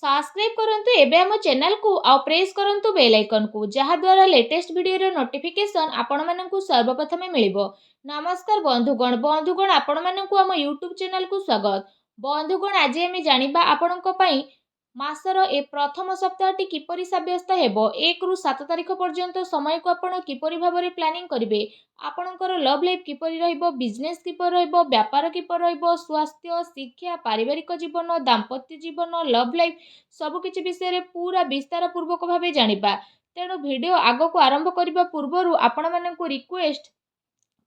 Subscribe करंतु एबे हम चैनल को आउ प्रेस करंतु बेल आइकन को जहा द्वारा लेटेस्ट वीडियो रो नोटिफिकेशन आपण माननकु सर्वप्रथमे मिलिबो। नमस्कार बंधुगण आपण माननकु हम यूट्यूब चैनल को स्वागत। बंधुगण आज हम जानिबा आपणक पई मासर ए प्रथम सप्ताहटी किपरि साब्यस्त हेबो 1 रु 7 तारिख पर्यंत समय को आपण किपरि भाबरे प्लानिंग करिवे। आपणकर लव लाइफ किपरि रहइबो, बिजनेस किपरि रहइबो, व्यापार किपरि रहइबो, स्वास्थ्य, शिक्षा, पारिवारिक जीवन, दाम्पत्य जीवन, लव लाइफ सबु किछि विषय रे पूरा विस्तार पूर्वक भाबे जानिबा। तेणु वीडियो आगो को आरंभ करबा पूर्वरु आपण माननकु रिक्वेस्ट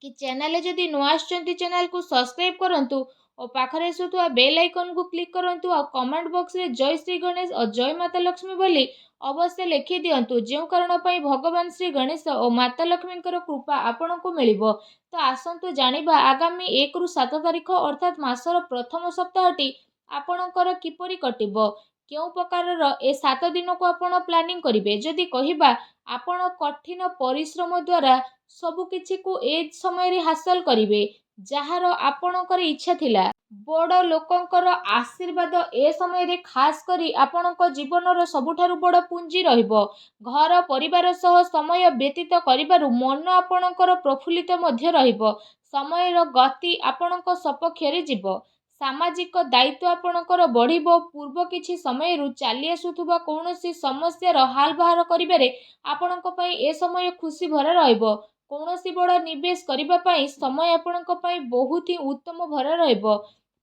कि चैनल जदि नुआ आछंती चैनल को सब्सक्राइब करंतु और पाखरे आसुथुआ बेल आइकन को क्लिक करंतु और कमेंट बॉक्स रे जय श्री गणेश और जय माता लक्ष्मी बोली अवश्य लिखि दियंतु जेउ कारण पई भगवान श्री गणेश और माता लक्ष्मी कृपा आपण को मिलिबो। तो आसंतु जानिबा आगामी 1 रु 7 तारिख अर्थात मासर प्रथम सप्ताहटी आपणकर किपरि कटिबो, केउ प्रकारर ए 7 दिन को आपण प्लानिंग करिवे। जदि कहिबा आपण कठिन परिश्रम द्वारा सबु किछि को ए समय रे हासिल करिवे जहार आपणकर इच्छा थिला। बड़ लोकंकर आशीर्वाद ए समय रे खास करी आपणक जीवनर सबुठारु बड़ पुंजी रहिबो। घर परिवार सह समय व्यतीत करिबारु मन आपणकर प्रफुल्लित मध्य रहिबो। समयर गति आपणक सपक्ष रे जिवो। सामाजिक दायित्व आपणकर बढ़िबो। पूर्व किछि समय रु चाली आसुथुबा कोनोसी समस्या रो हाल बाहर करिबारे आपणक पई ए समय खुशी भरा रहिबो। कौनसी बड़ निवेश करिबा पई समय आपणक पई बहुत ही उत्तम भरा रहिबो।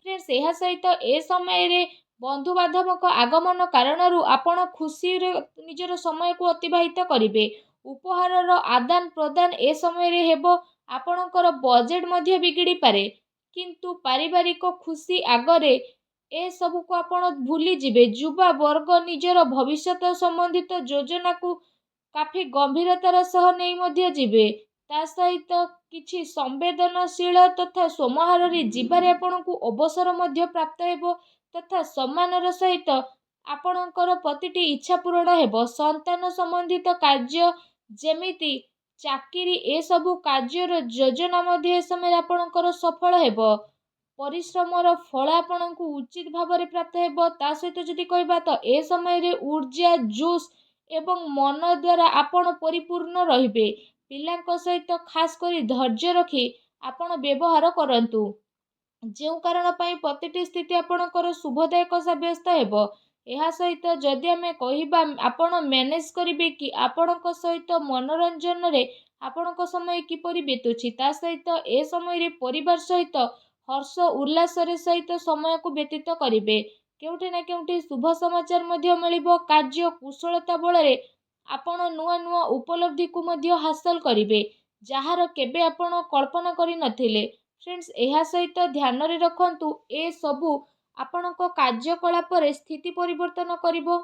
फ्रेंड्स यह सहित ए समय रे बंधु बांधवक आगमन कारणरू आपण खुशी रे निजर समय को अतिबाहित करिवे। उपहार रो आदान प्रदान ए समय रे हेबो। आपणकर बजेट मध्य बिगिड़ी पारे किंतु पारिवारिक खुशी आगरे ए सब को आपण भूली जिवे। युवा वर्ग निजर भविष्यत संबंधित योजना को काफी गंभीरतार सह नहीं मध्य जिवे। ता सहित किछि संवेदनशील तथा सोमहारी जीवारे आपणकु अवसर मध्य प्राप्त हेबो तथा सम्मानर सहित आपणकर प्रतिटी इच्छा पूरण हेबो। संतान संबंधित कार्य जेमिति चाकरी ए सबु कार्यर योजना मध्य समय आपणकर सफल हेबो। परिश्रमर फल आपणकु उचित भाव में प्राप्त हेबो। ता सहित जदि कहबा तो ए समय रे ऊर्जा जोश एवं मन द्वारा आपण परिपूर्ण रहिबे। पिलांक सहित खास करी धैर्य रखी आपण व्यवहार करंतु जेउ कारण पई प्रतिटी स्थिति आपणकर शुभदायक साब्यस्त हेबो। एहा सहित जदि आमे कहिबा आपण मैनेज करिवे कि आपणक सहित मनोरंजन रे आपणक समय किपरि बीतुछि। ता सहित ए समय रे परिवार सहित हर्ष उल्लास रे सहित समय को व्यतीत करिवे। केउठी ना केउठी शुभ समाचार मध्य मिलिबो। कार्य कुशलता बल रे आपण नुआ नुआ उपलब्धि को मध्य हासिल करिवे जहार केबे आपण कल्पना करि नथिले। फ्रेंड्स एहा सहित ध्यान रे रखंतु ए सबु आपणक कार्यकलाप रे स्थिति परिवर्तन करिवो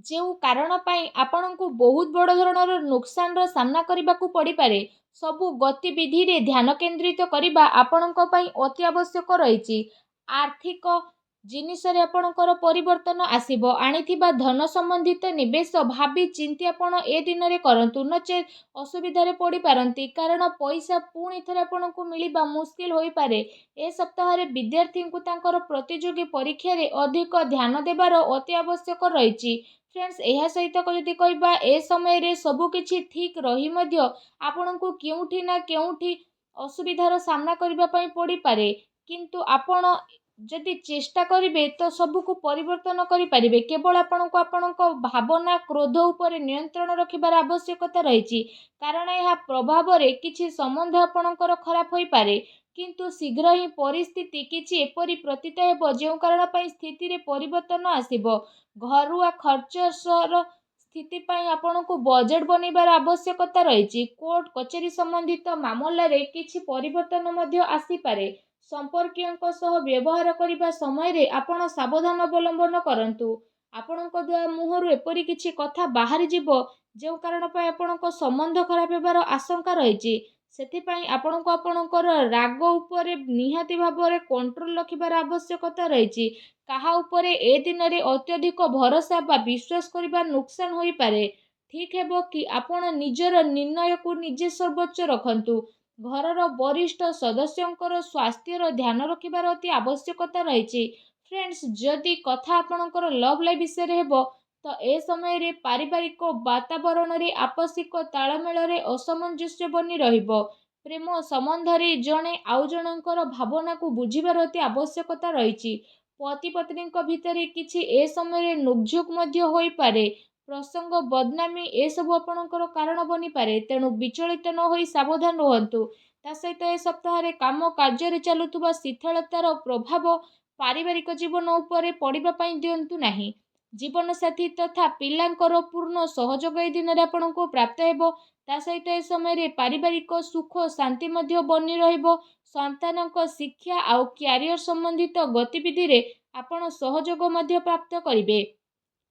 जेउ कारण पाई आपणकु बहुत बड़ धरणर नुकसान रो सामना करिबाकू पड़ी पारे। सबु गतिविधि रे ध्यान केंद्रित करिबा आपणक पाई अति आवश्यक रहिछि। आर्थिक जिनिस रे आपणकर परिवर्तन आसीबो। आनिथिबा धन संबंधित निवेश भाबी चिंती आपण ए दिन रे करंतु नचे असुविधा रे पड़ी पारंती कारण पैसा पुणी थरे आपणकु मिलिबा मुश्किल होई पारे। ए सप्ताह रे विद्यार्थी को तांकर प्रतियोगी परीक्षा रे अधिक ध्यान देबार अति आवश्यक रहिछि। फ्रेंड्स एहा सहित जदि कहबा ए समय रे सबु किछि ठीक रही मध्य आपणकु केउठी ना केउठी असुविधार सामना करिबा पई पड़ी पारे किंतु आपण जदि चेष्टा करिवे तो सबु को परिवर्तन करि परिबे। केवल आपणको आपणको भावना क्रोध उपरे नियंत्रण रखिबार आवश्यकता रहिछि कारण यह प्रभाव रे किछि संबंध आपणकर खराब होई पारे किंतु शीघ्र ही परिस्थिति किछि एपरि प्रतीत हेबो जेउ कारण पई स्थिति रे परिवर्तन आसीबो। घरुआ खर्चर स्थिति पई आपणको बजेट बनेबार आवश्यकता रहिछि। कोर्ट कचेरी संबंधित मामला रे किछि परिवर्तन मध्य आसी पारे। संपर्कियों सह व्यवहार करिबा समय रे आपण सावधान अवलंबन करंतु। आपणको द्वारा मुहरु एपरि किछि कथा बाहरी जिवो जेउ कारण पई आपणको संबंध खराब हेबार आशंका रहिछि। सेथि पई आपणको आपणकर राग उपरे निहाती भाबरे कंट्रोल रखिबार आवश्यकता रहिछि। काहा उपरे ए दिन रे अत्यधिक भरोसा बा विश्वास करिबा नुकसान होई पारे। ठीक हेबो कि आपण निजर निर्णय को निजे सर्वोच्च रखंतु। घरर वरिष्ठ सदस्यंकर स्वास्थ्यर ध्यान रखिबार अति आवश्यकता रहिछि। फ्रेंड्स जदि कथा आपणकर लव लाइफ विषय हेब तो ए समय पारिवारिक वातावरण रे आपसिक तालमेल रे असमंजस्य बनी रहिबो। प्रेम संबंध रे जणे आउ जणकर भावना को बुझिबार अति आवश्यकता रहिछि। पति पत्नी भितर किछि ए समय नोकझोक मध्य होई पारे। प्रसंग बदनामी ए सब आपणकर कारण बनी पारे, तेणु विचलित न होई सावधान रहंतु। ता सहित ए सप्ताह काम कार्य चलुवा शिथिलतार प्रभाव पारिवारिक जीवन उपरे पड़िबा पई दियंतु नाही। जीवन साथी तथा पिलांकर पूर्ण सहयोग ए दिन आपको प्राप्त हेबो। ता सहित ए समय पारिवारिक सुख शांति मध्य बनी रहिबो। संतानक शिक्षा आउ क्यारियर संबंधित गतिविधि रे आपण सहयोग मध्य प्राप्त करिवे।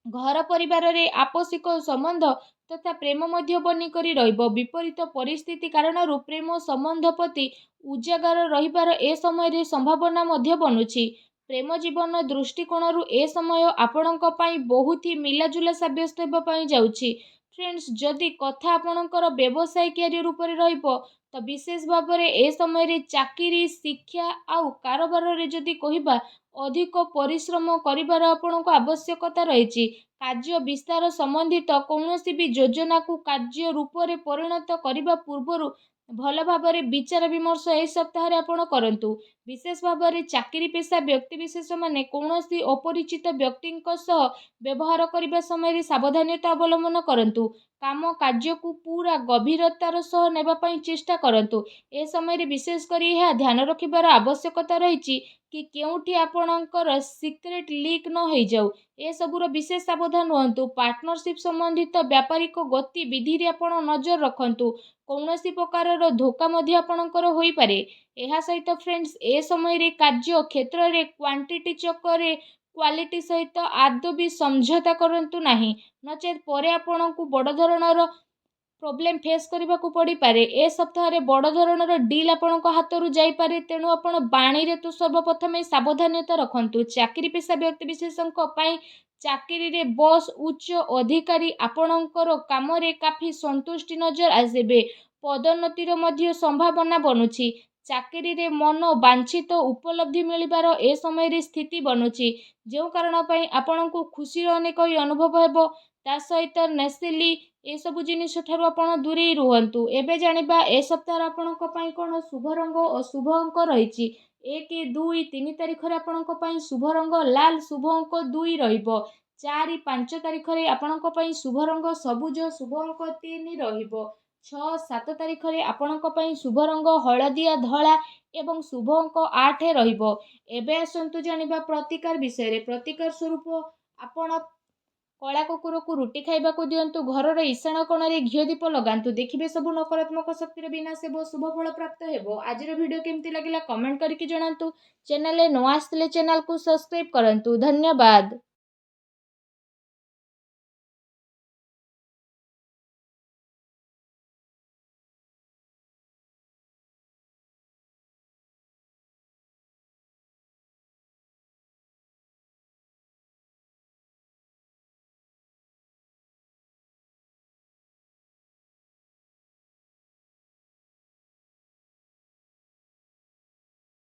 घर परिवार रे आपसिक संबंध तथा प्रेम मध्य बनी करी रहिबो। विपरीत परिस्थिति कारण प्रेम संबंध प्रति उजागर रहिबार ए समय संभावना मध्य बनुछि। प्रेम जीवन दृष्टिकोण ए समय आपणक पई बहुत ही मिलाजुला साब्यस्त हेबा पई जाउछि। फ्रेंड्स जदि कथा आपणकर व्यवसाय कैरियर ऊपर रहिबो तो विशेष भाव में ए समय चाकरी शिक्षा आउ कारोबार रे जदि कहिबा अधिक परिश्रम करिबार आपणको आवश्यकता रहिछि। कार्य विस्तार संबंधित कौनसी भी योजना को कार्य रूप में परिणत करने पूर्व भल भाव विचार विमर्श ए सप्ताह आपण करंतु। विशेष भाव में चाकरी पेशा व्यक्तिविशेष माने कौनसी अपरिचित व्यक्ति व्यवहार करने समय सावधानता अवलंबन करंतु। काम कार्य को पूरा गभीरतार सह नेबा पई चेष्टा करंतु। ए समय विशेष करी यह ध्यान रखिबार आवश्यकता रहिछि कि केउठी आपणकर सिक्रेट लीक न हो जाऊ। ए सबुर विशेष सावधान रहंतु। पार्टनरशिप संबंधित व्यापारिक गतिविधि रे आपण नजर रखंतु। कौनसी प्रकार धोखा मध्य आपणकर होई पारे। एहा सहित फ्रेंड्स ए समय रे कार्य क्षेत्र रे क्वांटिटी चक्कर क्वालिटी सहित आदौ भी समझौता करंतु नाही, नचेत परे आपणकु बड़ धरणर प्रोब्लेम फेस करने को पड़ पारे। ए सप्ताह बड़ धरणर डील आपण हाथ जाई पारे, तेणु आपण बाणी रे तो सर्वप्रथम सावधानता रखंतु। चाकरी पेशा व्यक्ति विशेषज्ञ पई चाकरी रे बॉस उच्च अधिकारी आपणकर काम रे काफी संतुष्टि नजर आसेबे। पदोन्नतिर मध्य संभावना बनुछि। चाकरी रे मन वांछित उपलब्धि मिलिबार ए समय रे स्थिति बनुछि, जो कारण पई आपणको खुशी अनेक अनुभव हेबो। ता सहित नेसिली ए सब जिनिस ठारू आपण दूरे रुहंतु। एबे जानिबा ए सप्ताह आपणक पई कोन शुभ रंग अशुभ अंक रहिछि। 1 2 3 तारिख रे आपणक पई शुभ रंग लाल, शुभ अंक 2 रहिबो। 4 5 तारिख रे आपणक पई शुभ रंग सबुज, शुभ अंक 3 रहिबो। 6 7 तारिख रे आपणक पई शुभ रंग हळदिया धळा एवं शुभ अंक 8 रहिबो। एबे आसंतु जानिबा प्रतिकार विषय रे। प्रतिकार स्वरूप आपण कला कुकुर को रुटी खाइबा को दियंतु। घर ईशान कोण रे घिओ दीप लगांतु। देखिबे सब नकारात्मक शक्तिर विनाश हेबो, शुभ फल प्राप्त हेबो। आजिर वीडियो केमती लागिला कमेंट करके जणांतु। चैनल रे न आस्थिले चैनल को सब्सक्राइब करंतु। धन्यवाद।